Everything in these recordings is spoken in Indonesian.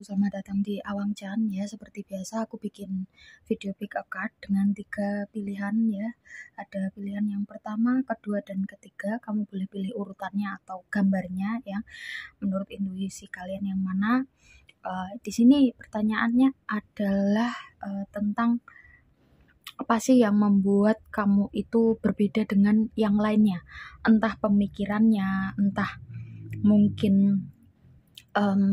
Selamat datang di Awang Chan ya. Seperti biasa aku bikin video pick a card dengan 3 pilihan ya. Ada pilihan yang pertama, kedua, dan ketiga. Kamu boleh pilih urutannya atau gambarnya ya. Menurut intuisi kalian yang mana? Di sini pertanyaannya adalah tentang apa sih yang membuat kamu itu berbeda dengan yang lainnya? Entah pemikirannya, entah mungkin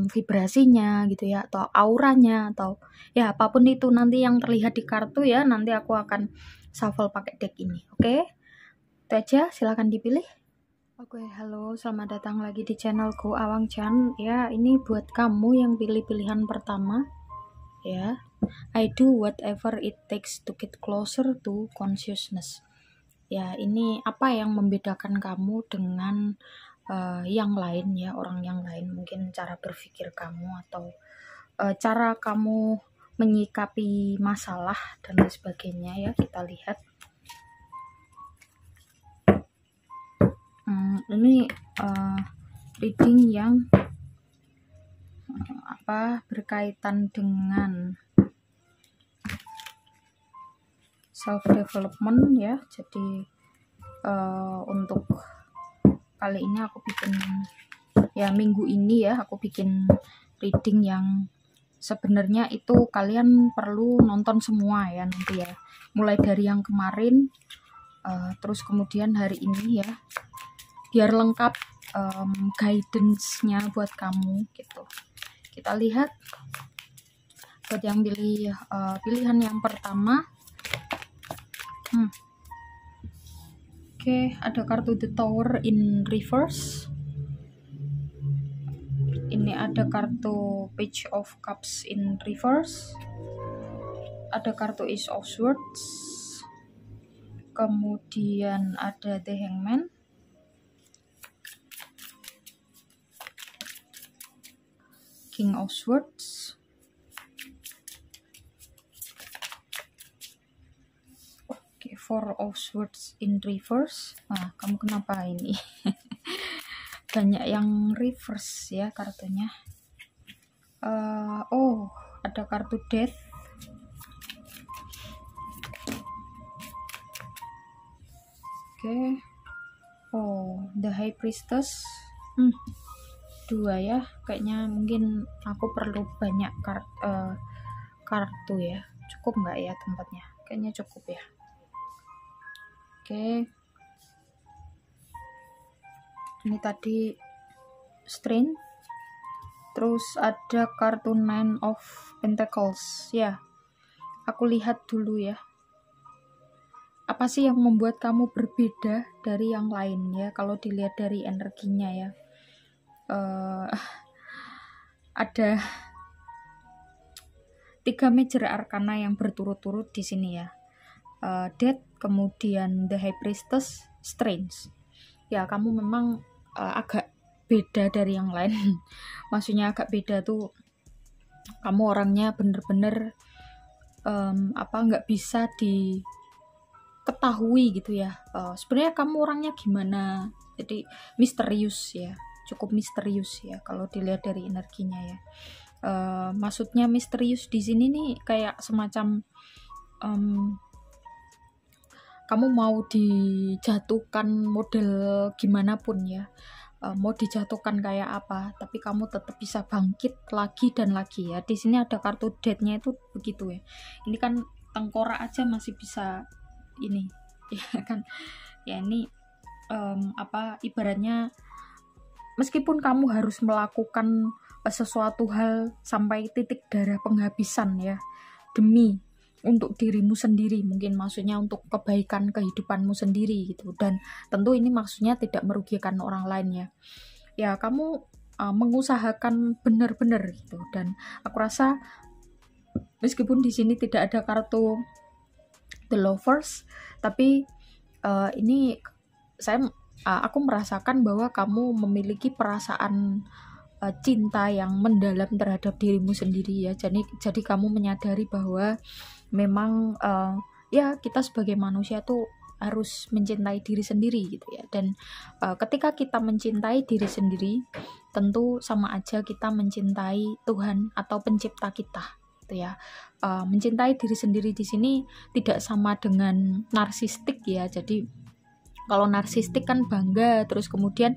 vibrasinya gitu ya, atau auranya, atau ya apapun itu nanti yang terlihat di kartu ya, nanti aku akan shuffle pakai deck ini. Oke, itu aja, silahkan dipilih. Oke, halo, selamat datang lagi di channelku Awang Chan ya. Ini buat kamu yang pilih pilihan pertama ya. I do whatever it takes to get closer to consciousness. Ya, ini apa yang membedakan kamu dengan yang lain ya, orang yang lain, mungkin cara berpikir kamu atau cara kamu menyikapi masalah dan lain sebagainya ya. Kita lihat ini reading yang berkaitan dengan self development ya. Jadi untuk kali ini aku bikin ya, minggu ini ya, aku bikin reading yang sebenarnya itu kalian perlu nonton semua ya nanti ya, mulai dari yang kemarin terus kemudian hari ini ya, biar lengkap guidance-nya buat kamu gitu. Kita lihat buat yang pilih pilihan yang pertama. Oke, ada kartu The Tower in reverse. Ini ada kartu Page of Cups in reverse. Ada kartu Ace of Swords. Kemudian ada The Hangman. King of Swords. Oke, Four of Swords in reverse. Nah, kamu kenapa ini? Banyak yang reverse ya kartunya. Oh, ada kartu Death. Oke. Oh, The High Priestess. 2 ya, kayaknya mungkin aku perlu banyak kartu ya. Cukup nggak ya tempatnya? Kayaknya cukup ya. Oke. Ini tadi Strain. Terus ada kartu Nine of Pentacles ya. Aku lihat dulu ya, apa sih yang membuat kamu berbeda dari yang lain ya, kalau dilihat dari energinya ya. Ada 3 major arcana yang berturut-turut di sini ya. Death, kemudian The High Priestess, Strange. Ya, kamu memang agak beda dari yang lain. Maksudnya agak beda tuh, kamu orangnya bener-bener nggak bisa diketahui gitu ya. Sebenarnya kamu orangnya gimana? Jadi misterius ya, cukup misterius ya kalau dilihat dari energinya ya. Maksudnya misterius di sini nih kayak semacam kamu mau dijatuhkan model gimana pun ya, mau dijatuhkan kayak apa, tapi kamu tetap bisa bangkit lagi dan lagi ya. Di sini ada kartu Death-nya itu begitu ya. Ini kan tengkorak aja masih bisa ini ya kan ya. Ini ibaratnya meskipun kamu harus melakukan sesuatu hal sampai titik darah penghabisan ya, demi untuk dirimu sendiri, mungkin maksudnya untuk kebaikan kehidupanmu sendiri gitu, dan tentu ini maksudnya tidak merugikan orang lain ya. Kamu mengusahakan benar-benar gitu, dan aku rasa meskipun di sini tidak ada kartu The Lovers, tapi ini aku merasakan bahwa kamu memiliki perasaan cinta yang mendalam terhadap dirimu sendiri ya. Jadi kamu menyadari bahwa memang ya kita sebagai manusia tuh harus mencintai diri sendiri gitu ya. Dan ketika kita mencintai diri sendiri, tentu sama aja kita mencintai Tuhan atau pencipta kita gitu ya. Mencintai diri sendiri di sini tidak sama dengan narsistik ya. Jadi kalau narsistik kan bangga, terus kemudian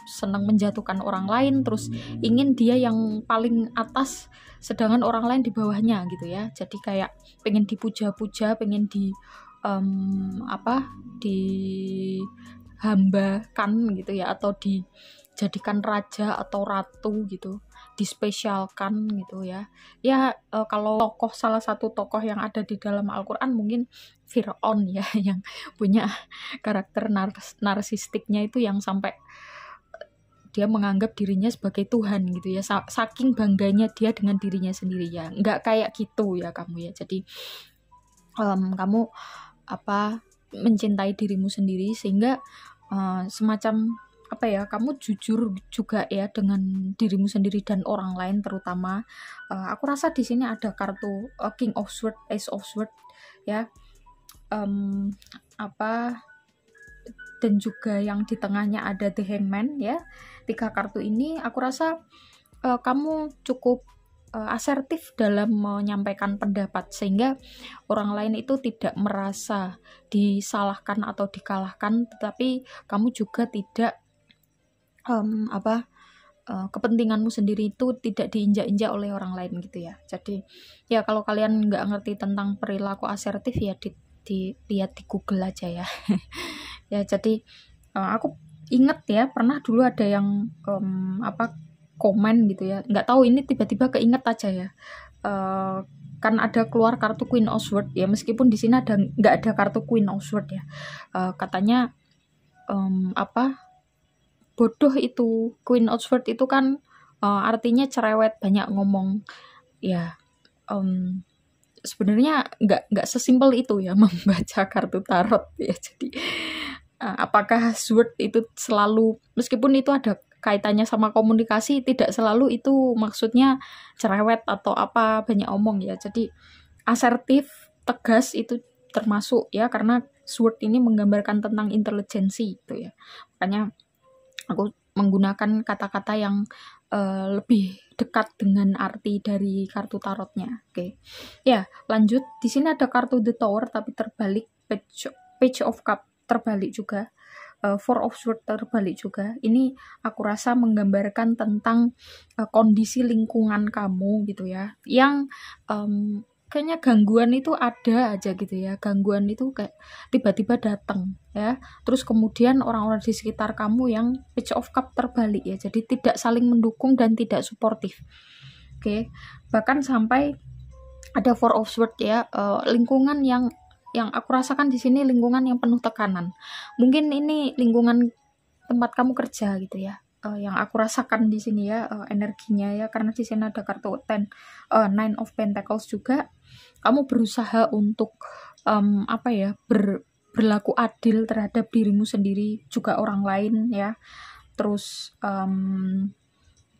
senang menjatuhkan orang lain, terus ingin dia yang paling atas, sedangkan orang lain di bawahnya gitu ya. Jadi kayak pengen dipuja-puja, pengen dihambakan gitu ya, atau dijadikan raja atau ratu gitu, dispesialkan gitu ya. Ya kalau salah satu tokoh yang ada di dalam Al-Quran mungkin Fir'aun ya, yang punya karakter narsistiknya itu yang sampai dia menganggap dirinya sebagai Tuhan gitu ya, saking bangganya dia dengan dirinya sendiri ya. Nggak kayak gitu ya kamu ya. Jadi kamu mencintai dirimu sendiri sehingga semacam kamu jujur juga ya dengan dirimu sendiri dan orang lain terutama. Aku rasa di sini ada kartu King of Swords, Ace of Swords ya. Dan juga yang di tengahnya ada The Hangman ya. 3 kartu ini aku rasa kamu cukup asertif dalam menyampaikan pendapat sehingga orang lain itu tidak merasa disalahkan atau dikalahkan, tetapi kamu juga tidak kepentinganmu sendiri itu tidak diinjak-injak oleh orang lain gitu ya. Jadi ya kalau kalian nggak ngerti tentang perilaku asertif ya dilihat di Google aja ya. Ya jadi aku inget ya pernah dulu ada yang komen gitu ya, nggak tahu ini tiba-tiba keinget aja ya. Kan ada keluar kartu Queen of Swords ya, meskipun di sini nggak ada kartu Queen of Swords ya. Katanya bodoh itu, Queen of Swords itu kan artinya cerewet, banyak ngomong ya. Sebenarnya nggak sesimpel itu ya membaca kartu tarot ya. Jadi apakah sword itu selalu, meskipun itu ada kaitannya sama komunikasi, tidak selalu itu maksudnya cerewet atau banyak omong ya. Jadi asertif, tegas itu termasuk ya, karena sword ini menggambarkan tentang intelijensi gitu ya. Makanya aku menggunakan kata-kata yang lebih dekat dengan arti dari kartu tarotnya. Oke. Ya, lanjut. Di sini ada kartu The Tower tapi terbalik, Page of Cup terbalik juga, Four of Swords terbalik juga. Ini aku rasa menggambarkan tentang kondisi lingkungan kamu gitu ya, yang kayaknya gangguan itu ada aja gitu ya. Gangguan itu kayak tiba-tiba datang ya, terus kemudian orang-orang di sekitar kamu yang Page of Cup terbalik ya, jadi tidak saling mendukung dan tidak suportif. Oke. Bahkan sampai ada Four of Swords ya, lingkungan yang aku rasakan di sini lingkungan yang penuh tekanan. Mungkin ini lingkungan tempat kamu kerja gitu ya. Yang aku rasakan di sini ya energinya ya, karena di sini ada kartu Nine of Pentacles juga. Kamu berusaha untuk berlaku adil terhadap dirimu sendiri juga orang lain ya. Terus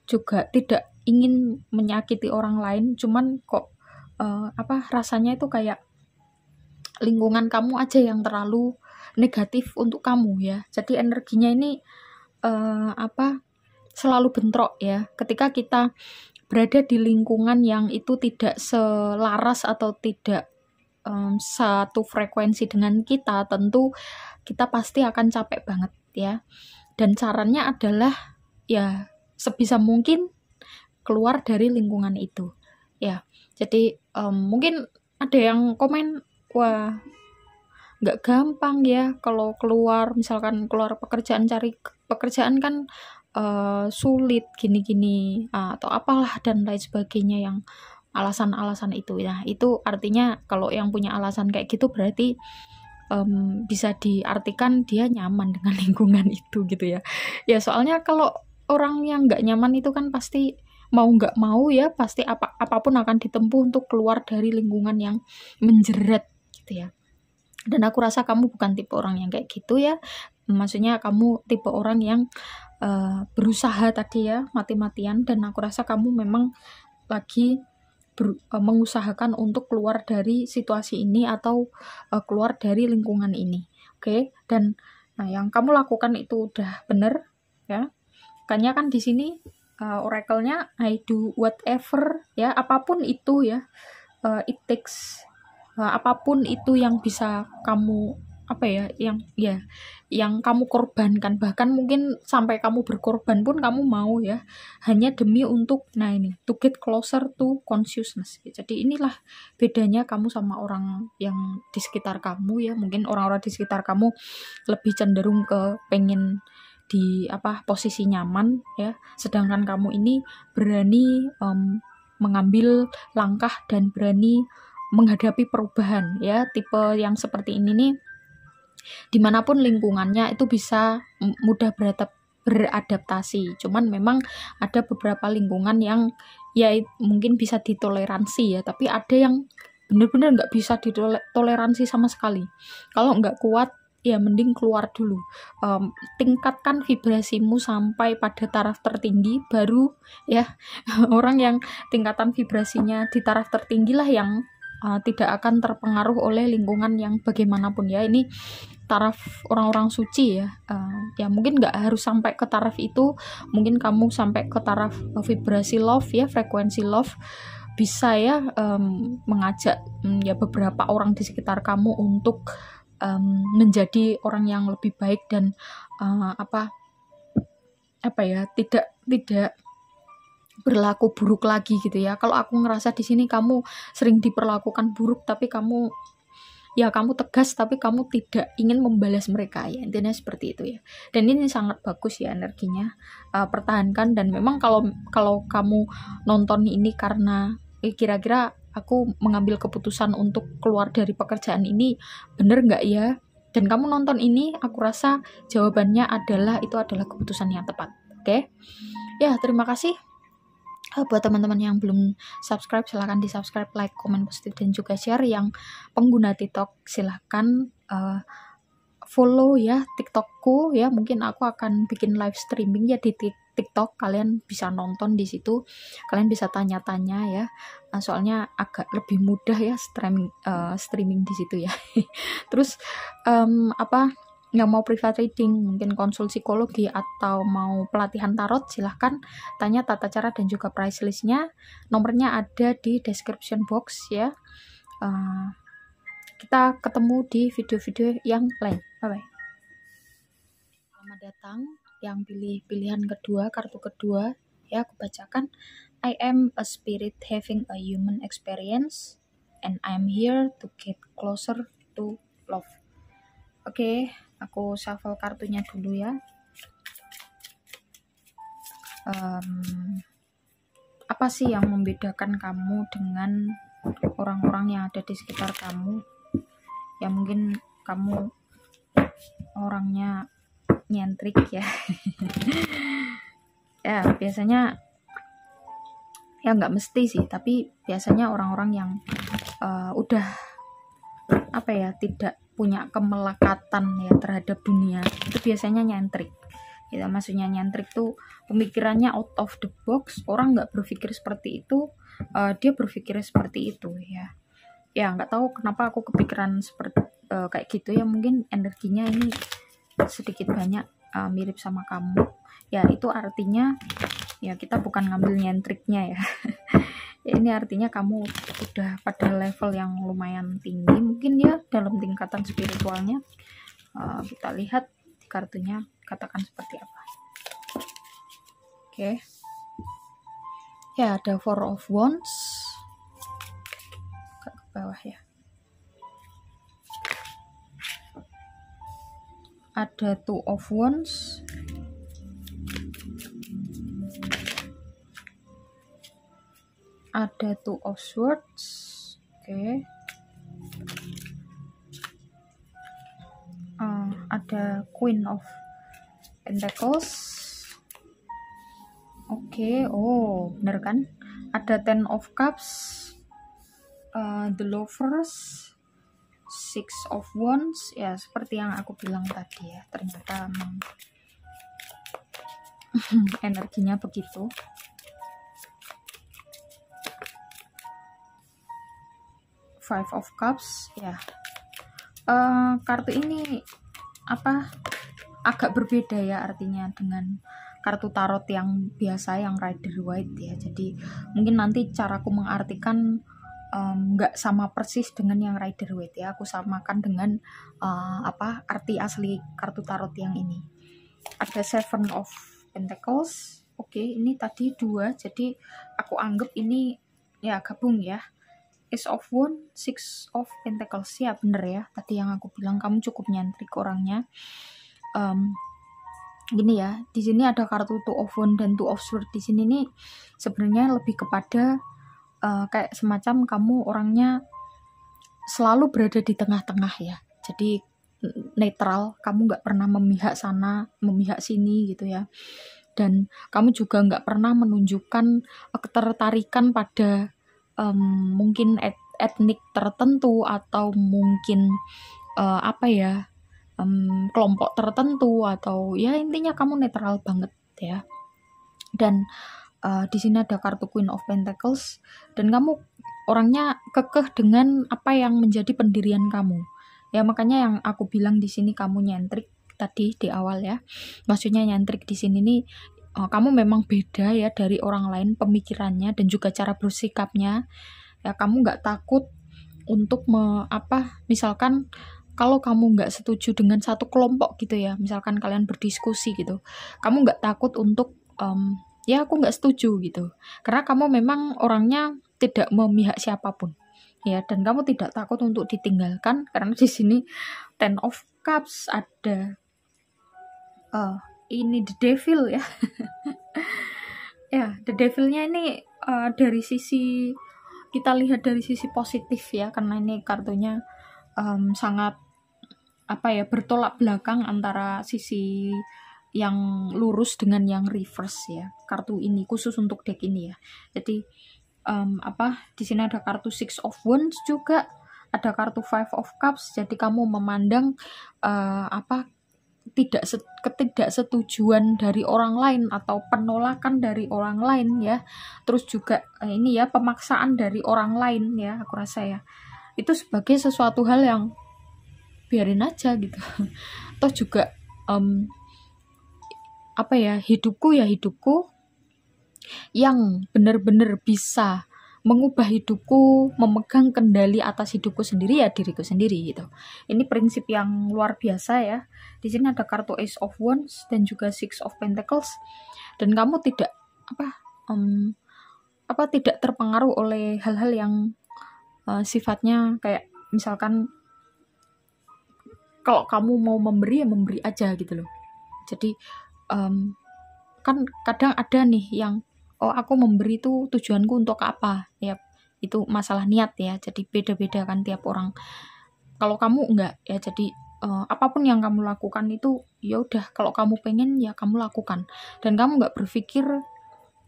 juga tidak ingin menyakiti orang lain, cuman kok rasanya itu kayak lingkungan kamu aja yang terlalu negatif untuk kamu ya. Jadi energinya ini selalu bentrok ya. Ketika kita berada di lingkungan yang itu tidak selaras atau tidak satu frekuensi dengan kita, tentu kita pasti akan capek banget ya. Dan caranya adalah ya sebisa mungkin keluar dari lingkungan itu ya. Jadi mungkin ada yang komen, wah nggak gampang ya kalau keluar, misalkan keluar pekerjaan, cari pekerjaan kan sulit gini-gini atau apalah dan lain sebagainya, yang alasan-alasan itu ya. Itu artinya kalau yang punya alasan kayak gitu berarti bisa diartikan dia nyaman dengan lingkungan itu gitu ya. Ya soalnya kalau orang yang nggak nyaman itu kan pasti mau nggak mau ya, pasti apapun akan ditempuh untuk keluar dari lingkungan yang menjerat gitu ya. Dan aku rasa kamu bukan tipe orang yang kayak gitu ya. Maksudnya kamu tipe orang yang berusaha tadi ya, mati-matian, dan aku rasa kamu memang lagi mengusahakan untuk keluar dari situasi ini atau keluar dari lingkungan ini. Oke, dan nah yang kamu lakukan itu udah bener ya. Makanya kan di sini oracle-nya I do whatever ya, apapun itu ya, it takes, apapun itu yang bisa kamu yang kamu korbankan, bahkan mungkin sampai kamu berkorban pun kamu mau ya, hanya demi untuk ini to get closer to consciousness. Jadi inilah bedanya kamu sama orang yang di sekitar kamu ya. Mungkin orang-orang di sekitar kamu lebih cenderung ke pengen di posisi nyaman ya, sedangkan kamu ini berani mengambil langkah dan berani menghadapi perubahan ya. Tipe yang seperti ini nih, dimanapun lingkungannya itu bisa mudah beradaptasi. Cuman memang ada beberapa lingkungan yang ya mungkin bisa ditoleransi ya, tapi ada yang benar-benar nggak bisa ditoleransi sama sekali. Kalau nggak kuat ya mending keluar dulu. Tingkatkan vibrasimu sampai pada taraf tertinggi, baru ya orang yang tingkatan vibrasinya di taraf tertinggi lah yang tidak akan terpengaruh oleh lingkungan yang bagaimanapun ya. Ini taraf orang-orang suci ya. Ya mungkin nggak harus sampai ke taraf itu, mungkin kamu sampai ke taraf vibrasi love ya, frekuensi love, bisa ya mengajak ya beberapa orang di sekitar kamu untuk menjadi orang yang lebih baik dan tidak berlaku buruk lagi gitu ya. Kalau aku ngerasa di sini kamu sering diperlakukan buruk, tapi kamu tegas, tapi kamu tidak ingin membalas mereka ya, intinya seperti itu ya. Dan ini sangat bagus ya energinya, pertahankan. Dan memang kalau kamu nonton ini karena kira-kira aku mengambil keputusan untuk keluar dari pekerjaan ini bener nggak ya, dan kamu nonton ini, aku rasa jawabannya adalah itu adalah keputusan yang tepat. Oke? Ya, terima kasih. Buat teman-teman yang belum subscribe, silahkan di subscribe, like, komen positif, dan juga share. Yang pengguna TikTok silahkan follow ya TikTokku ya. Mungkin aku akan bikin live streaming ya di TikTok, kalian bisa nonton di situ, kalian bisa tanya-tanya ya. Soalnya agak lebih mudah ya streaming di situ ya. Terus yang mau private reading, mungkin konsul psikologi, atau mau pelatihan tarot, silahkan tanya tata cara dan juga price listnya. Nomornya ada di description box ya. Kita ketemu di video-video yang lain. Bye-bye. Selamat datang yang pilih pilihan kedua, kartu kedua ya, aku bacakan. I am a spirit having a human experience and I'm here to get closer to love. Oke, aku shuffle kartunya dulu ya. Apa sih yang membedakan kamu dengan orang-orang yang ada di sekitar kamu? Ya mungkin kamu orangnya nyentrik ya. Ya biasanya ya nggak mesti sih, tapi biasanya orang-orang yang udah tidak punya kemelekatan ya terhadap dunia, itu biasanya nyentrik ya. Maksudnya nyentrik tuh pemikirannya out of the box. Orang nggak berpikir seperti itu, dia berpikir seperti itu ya. Ya nggak tahu kenapa aku kepikiran seperti kayak gitu ya. Mungkin energinya ini sedikit banyak mirip sama kamu ya. Itu artinya ya kita bukan ngambil nyentriknya ya. Ya, ini artinya kamu udah pada level yang lumayan tinggi mungkin ya dalam tingkatan spiritualnya. Kita lihat kartunya katakan seperti apa. Oke. Ya ada Four of Wands ke bawah ya. Ada Two of Wands, ada Two of Swords, oke. Ada Queen of Pentacles, oke. Oh bener kan, ada Ten of Cups, The Lovers, Six of Wands ya, seperti yang aku bilang tadi ya. Ternyata energinya begitu. Five of Cups ya. Kartu ini agak berbeda ya artinya dengan kartu tarot yang biasa yang Rider Waite ya. Jadi mungkin nanti caraku mengartikan nggak sama persis dengan yang Rider Waite ya. Aku samakan dengan arti asli kartu tarot yang ini. Ada Seven of Pentacles. Oke, ini tadi 2, jadi aku anggap ini ya gabung ya. Ace of Wands, Six of Pentacles ya, bener ya. Tadi yang aku bilang kamu cukup nyentrik orangnya. Gini ya, di sini ada kartu Two of Wands dan Two of Swords. Di sini nih sebenarnya lebih kepada kayak semacam kamu orangnya selalu berada di tengah-tengah ya. Jadi netral, kamu nggak pernah memihak sana, memihak sini gitu ya. Dan kamu juga nggak pernah menunjukkan ketertarikan pada mungkin etnik tertentu atau mungkin kelompok tertentu, atau ya intinya kamu netral banget ya. Dan di sini ada kartu Queen of Pentacles, dan kamu orangnya kekeh dengan apa yang menjadi pendirian kamu ya. Makanya yang aku bilang di sini kamu nyentrik tadi di awal ya. Maksudnya nyentrik di sini nih kamu memang beda ya dari orang lain pemikirannya dan juga cara bersikapnya ya. Kamu nggak takut untuk misalkan kalau kamu nggak setuju dengan satu kelompok gitu ya, misalkan kalian berdiskusi gitu, kamu nggak takut untuk ya aku nggak setuju gitu, karena kamu memang orangnya tidak memihak siapapun ya. Dan kamu tidak takut untuk ditinggalkan, karena di sini Ten of Cups, ada ini The Devil ya. Ya, The Devilnya ini dari sisi, kita lihat dari sisi positif ya, karena ini kartunya sangat bertolak belakang antara sisi yang lurus dengan yang reverse ya. Kartu ini khusus untuk deck ini ya. Jadi di sini ada kartu Six of Wands juga, ada kartu Five of Cups. Jadi kamu memandang ketidaksetujuan dari orang lain atau penolakan dari orang lain ya. Terus juga ini ya, pemaksaan dari orang lain ya, aku rasa ya. Itu sebagai sesuatu hal yang biarin aja gitu. Atau juga hidupku yang benar-benar bisa mengubah hidupku, memegang kendali atas hidupku sendiri ya, diriku sendiri gitu. Ini prinsip yang luar biasa ya. Di sini ada kartu Ace of Wands dan juga Six of Pentacles, dan kamu tidak tidak terpengaruh oleh hal-hal yang sifatnya kayak misalkan kalau kamu mau memberi ya memberi aja gitu loh. Jadi kan kadang ada nih yang aku memberi itu tujuanku untuk apa ya, itu masalah niat ya. Jadi beda-beda kan tiap orang. Kalau kamu enggak ya, jadi apapun yang kamu lakukan itu ya udah, kalau kamu pengen ya kamu lakukan, dan kamu enggak berpikir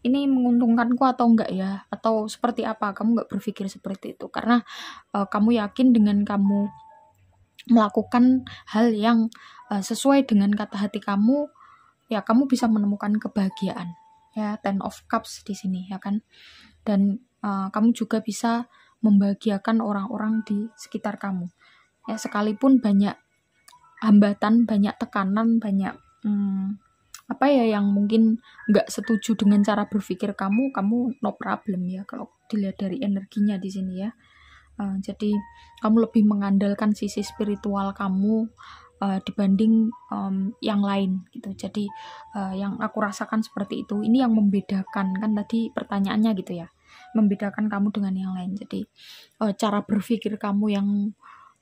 ini menguntungkanku atau enggak ya, atau seperti apa. Kamu enggak berpikir seperti itu, karena kamu yakin dengan kamu melakukan hal yang sesuai dengan kata hati kamu ya, kamu bisa menemukan kebahagiaan ya. Ten of Cups di sini ya kan. Dan kamu juga bisa membahagiakan orang-orang di sekitar kamu ya, sekalipun banyak hambatan, banyak tekanan, banyak yang mungkin nggak setuju dengan cara berpikir kamu no problem ya, kalau dilihat dari energinya di sini ya. Jadi kamu lebih mengandalkan sisi spiritual kamu dibanding yang lain gitu. Jadi yang aku rasakan seperti itu. Ini yang membedakan, kan tadi pertanyaannya gitu ya, membedakan kamu dengan yang lain. Jadi cara berpikir kamu yang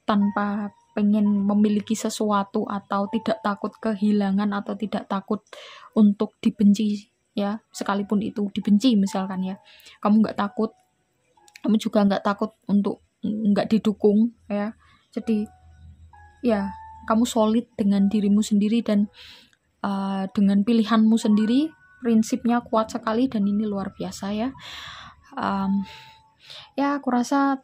tanpa pengen memiliki sesuatu, atau tidak takut kehilangan, atau tidak takut untuk dibenci ya, sekalipun itu dibenci misalkan ya, kamu nggak takut. Kamu juga nggak takut untuk nggak didukung ya. Jadi ya kamu solid dengan dirimu sendiri dan dengan pilihanmu sendiri. Prinsipnya kuat sekali, dan ini luar biasa ya. Ya aku rasa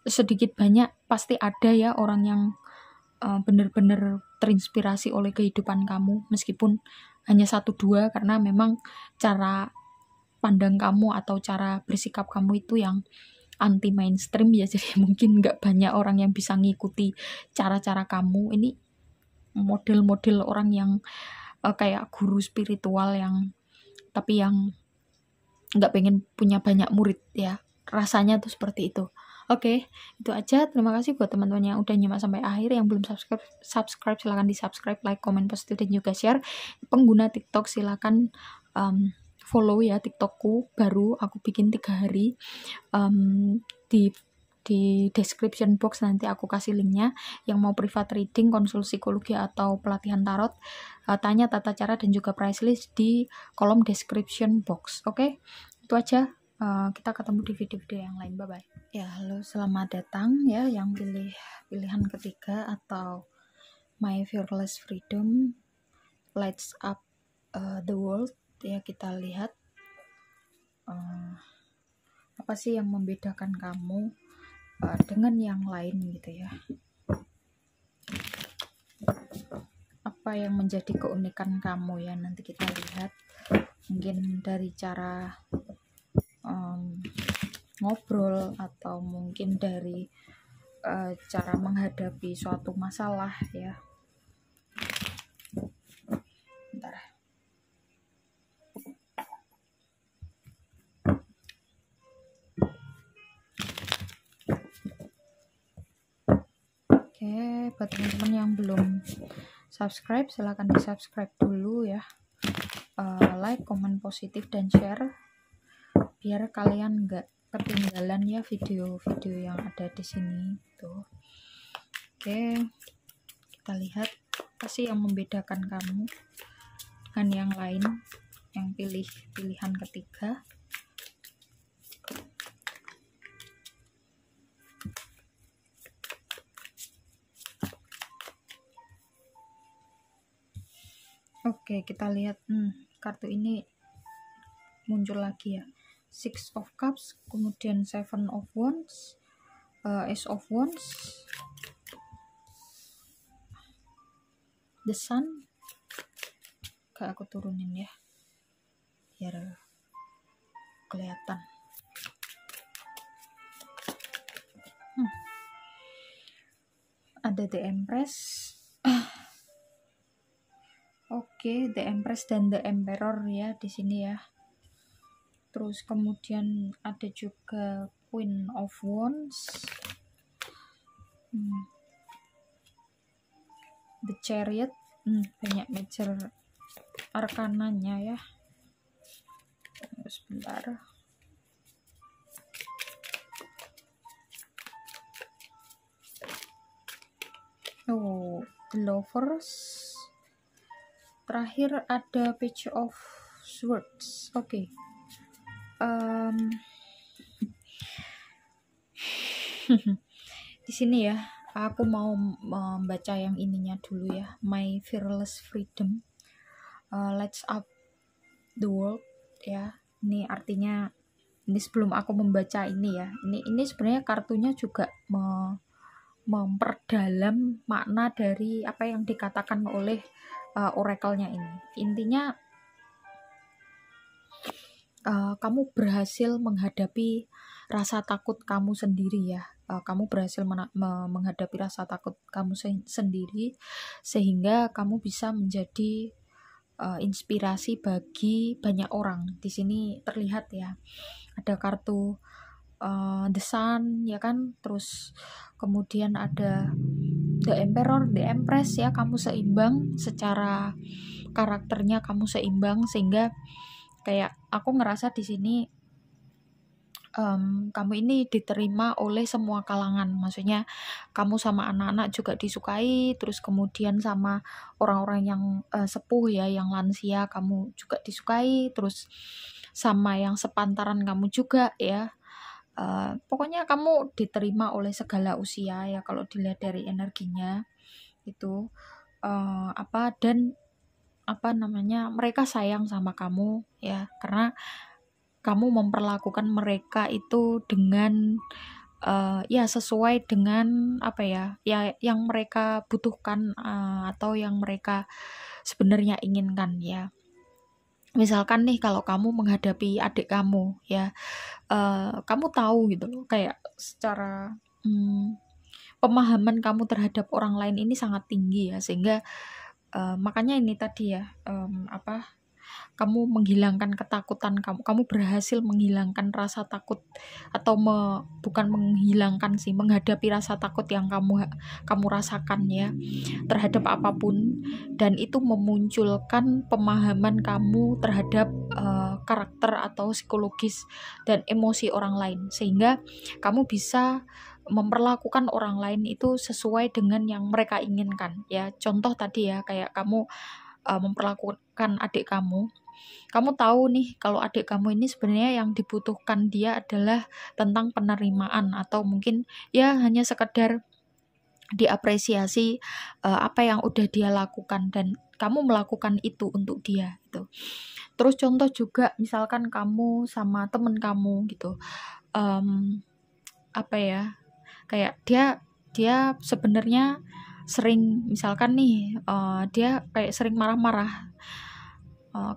sedikit banyak pasti ada ya orang yang benar-benar terinspirasi oleh kehidupan kamu, meskipun hanya 1-2, karena memang cara pandang kamu atau cara bersikap kamu itu yang anti mainstream ya, jadi mungkin nggak banyak orang yang bisa ngikuti cara-cara kamu. Ini model-model orang yang kayak guru spiritual yang tapi yang nggak pengen punya banyak murid ya, rasanya tuh seperti itu. Oke, itu aja. Terima kasih buat teman-teman yang udah nyimak sampai akhir. Yang belum subscribe silahkan di subscribe, like, comment, positif, dan juga share. Pengguna TikTok silahkan follow ya TikTokku, baru aku bikin 3 hari. Di description box nanti aku kasih linknya. Yang mau private reading, konsul psikologi, atau pelatihan tarot, tanya tata cara dan juga price list di kolom description box. Oke, itu aja. Kita ketemu di video-video yang lain. Bye-bye. Ya, halo, selamat datang ya yang pilih pilihan ketiga atau My Fearless Freedom, Lights Up the World. Ya, kita lihat apa sih yang membedakan kamu dengan yang lain gitu ya. Apa yang menjadi keunikan kamu ya, nanti kita lihat. Mungkin dari cara ngobrol, atau mungkin dari cara menghadapi suatu masalah ya. Bentar. Oke, buat teman-teman yang belum subscribe silahkan di subscribe dulu ya. Like, comment positif, dan share biar kalian nggak ketinggalan ya video-video yang ada di sini tuh. Oke, kita lihat apa sih yang membedakan kamu dengan yang lain yang pilih pilihan ketiga. Oke, kita lihat kartu ini muncul lagi ya. Six of Cups, kemudian Seven of Wands, Ace of Wands, The Sun. Kayak aku turunin ya biar kelihatan. Ada The Empress. Oke, The Empress dan The Emperor ya di sini ya. Terus kemudian ada juga Queen of Wands, The Chariot. Banyak major arkananya ya. Sebentar. The Lovers. Terakhir ada Page of Swords. Oke. Di sini ya, aku mau membaca yang ininya dulu ya. My Fearless Freedom, Lights Up the World ya. Ini artinya, ini sebelum aku membaca ini ya, ini sebenarnya kartunya juga memperdalam makna dari apa yang dikatakan oleh oracle-nya ini. Intinya kamu berhasil menghadapi rasa takut kamu sendiri ya. Kamu berhasil menghadapi rasa takut kamu sendiri sehingga kamu bisa menjadi inspirasi bagi banyak orang. Di sini terlihat ya, ada kartu The Sun ya kan, terus kemudian ada The Emperor, The Empress ya. Kamu seimbang secara karakternya, kamu seimbang sehingga kayak aku ngerasa di sini kamu ini diterima oleh semua kalangan. Maksudnya kamu sama anak-anak juga disukai, terus kemudian sama orang-orang yang sepuh ya, yang lansia kamu juga disukai, terus sama yang sepantaran kamu juga ya. Pokoknya kamu diterima oleh segala usia ya kalau dilihat dari energinya itu. Dan mereka sayang sama kamu ya, karena kamu memperlakukan mereka itu dengan ya sesuai dengan apa ya yang mereka butuhkan atau yang mereka sebenarnya inginkan ya. Misalkan nih kalau kamu menghadapi adik kamu ya, kamu tahu gitu loh, kayak secara pemahaman kamu terhadap orang lain ini sangat tinggi ya, sehingga makanya ini tadi ya, kamu menghilangkan ketakutan kamu, kamu berhasil menghilangkan rasa takut, atau bukan menghilangkan sih, menghadapi rasa takut yang kamu rasakan ya terhadap apapun, dan itu memunculkan pemahaman kamu terhadap karakter atau psikologis dan emosi orang lain, sehingga kamu bisa memperlakukan orang lain itu sesuai dengan yang mereka inginkan ya. Contoh tadi ya, kayak kamu memperlakukan adik kamu tahu nih kalau adik kamu ini sebenarnya yang dibutuhkan dia adalah tentang penerimaan, atau mungkin ya hanya sekedar diapresiasi apa yang udah dia lakukan, dan kamu melakukan itu untuk dia gitu. Terus contoh juga misalkan kamu sama temen kamu gitu, apa ya, kayak dia sebenarnya sering, misalkan nih dia kayak sering marah-marah,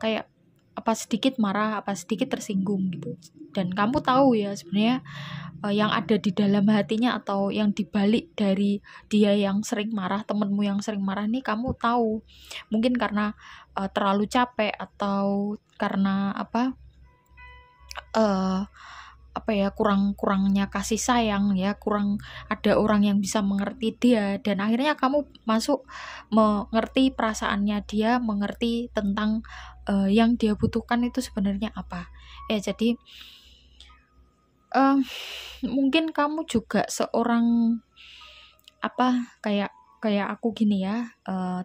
kayak apa sedikit marah, apa sedikit tersinggung gitu, dan kamu tahu ya sebenarnya yang ada di dalam hatinya, atau yang dibalik dari dia yang sering marah, temenmu yang sering marah nih, kamu tahu mungkin karena terlalu capek, atau karena uh, apa ya, kurangnya kasih sayang ya, kurang ada orang yang bisa mengerti dia, dan akhirnya kamu masuk mengerti perasaannya dia, mengerti tentang yang dia butuhkan itu sebenarnya apa ya. Jadi mungkin kamu juga seorang kayak kayak aku gini ya,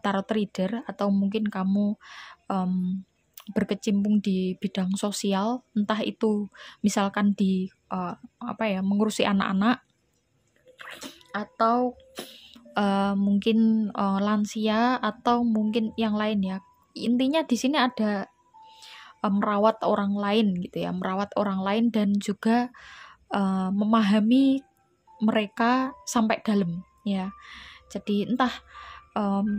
tarot reader, atau mungkin kamu berkecimpung di bidang sosial, entah itu misalkan di mengurusi anak-anak, atau mungkin lansia, atau mungkin yang lain ya. Intinya di sini ada merawat orang lain gitu ya, merawat orang lain, dan juga memahami mereka sampai dalam ya. Jadi entah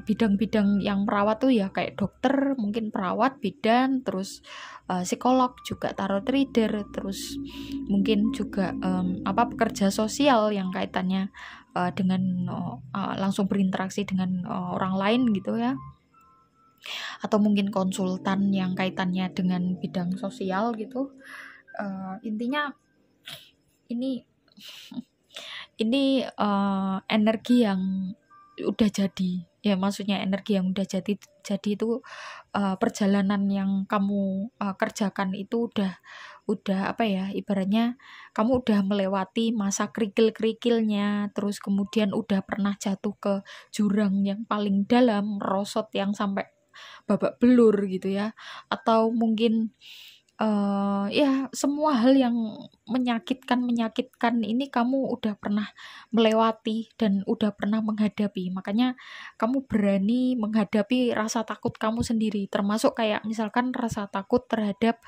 bidang-bidang yang merawat tuh ya, kayak dokter, mungkin perawat, bidan, terus psikolog, juga tarot reader, terus mungkin juga pekerja sosial yang kaitannya dengan langsung berinteraksi dengan orang lain gitu ya, atau mungkin konsultan yang kaitannya dengan bidang sosial gitu. Intinya ini energi yang udah jadi ya, maksudnya energi yang udah jadi itu perjalanan yang kamu kerjakan itu udah apa ya, ibaratnya kamu udah melewati masa kerikil-kerikilnya, terus kemudian udah pernah jatuh ke jurang yang paling dalam, merosot yang sampai babak belur gitu ya, atau mungkin ya semua hal yang menyakitkan ini kamu udah pernah melewati dan udah pernah menghadapi. Makanya kamu berani menghadapi rasa takut kamu sendiri, termasuk kayak misalkan rasa takut terhadap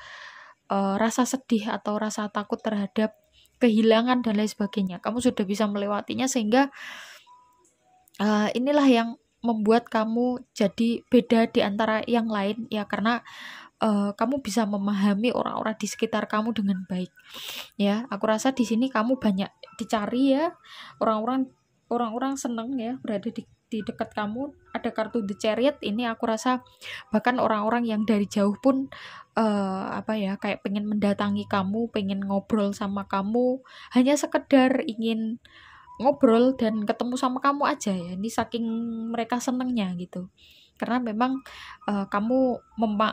rasa sedih, atau rasa takut terhadap kehilangan dan lain sebagainya. Kamu sudah bisa melewatinya, sehingga inilah yang membuat kamu jadi beda di antara yang lain ya, karena kamu bisa memahami orang-orang di sekitar kamu dengan baik ya. Aku rasa di sini kamu banyak dicari ya, orang-orang seneng ya berada di dekat kamu. Ada kartu The Chariot ini, aku rasa bahkan orang-orang yang dari jauh pun kayak pengen mendatangi kamu, pengen ngobrol sama kamu, hanya sekedar ingin ngobrol dan ketemu sama kamu aja ya. Ini saking mereka senengnya gitu, karena memang kamu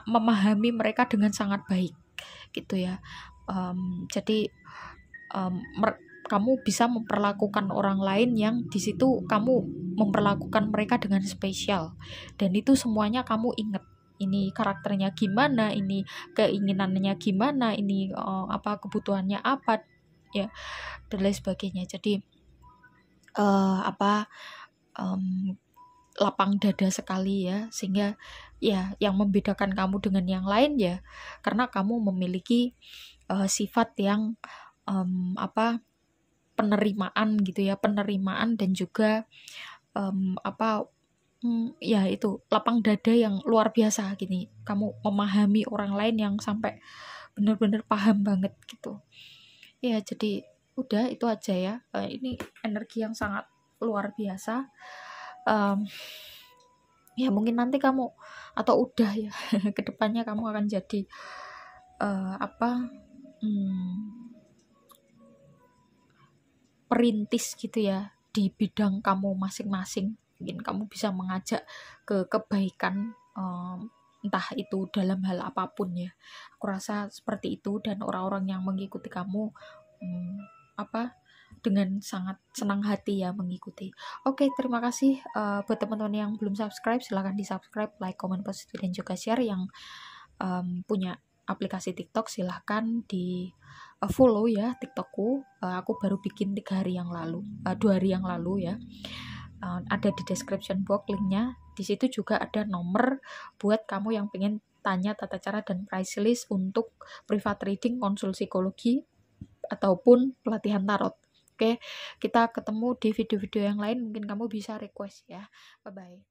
memahami mereka dengan sangat baik gitu ya. Jadi kamu bisa memperlakukan orang lain yang di situ kamu memperlakukan mereka dengan spesial, dan itu semuanya kamu inget, ini karakternya gimana, ini keinginannya gimana, ini kebutuhannya apa ya, dan lain sebagainya. Jadi lapang dada sekali ya, sehingga ya yang membedakan kamu dengan yang lain ya karena kamu memiliki sifat yang penerimaan gitu ya, penerimaan, dan juga ya itu lapang dada yang luar biasa gini. Kamu memahami orang lain yang sampai bener-bener paham banget gitu. Ya, jadi udah itu aja ya. Ini energi yang sangat luar biasa. Ya mungkin nanti kamu atau udah ya kedepannya kamu akan jadi perintis gitu ya di bidang kamu masing-masing. Mungkin kamu bisa mengajak ke kebaikan, entah itu dalam hal apapun ya. Aku rasa seperti itu, dan orang-orang yang mengikuti kamu dengan sangat senang hati ya mengikuti. Oke, terima kasih buat teman-teman yang belum subscribe, silahkan di subscribe, like, comment, post, dan juga share. Yang punya aplikasi TikTok silahkan di follow ya TikTokku. Aku baru bikin 2 hari yang lalu ya. Ada di description box linknya. Di situ juga ada nomor buat kamu yang pengen tanya tata cara dan price list untuk private reading, konsul psikologi, ataupun pelatihan tarot. Oke, kita ketemu di video-video yang lain. Mungkin kamu bisa request ya. Bye-bye.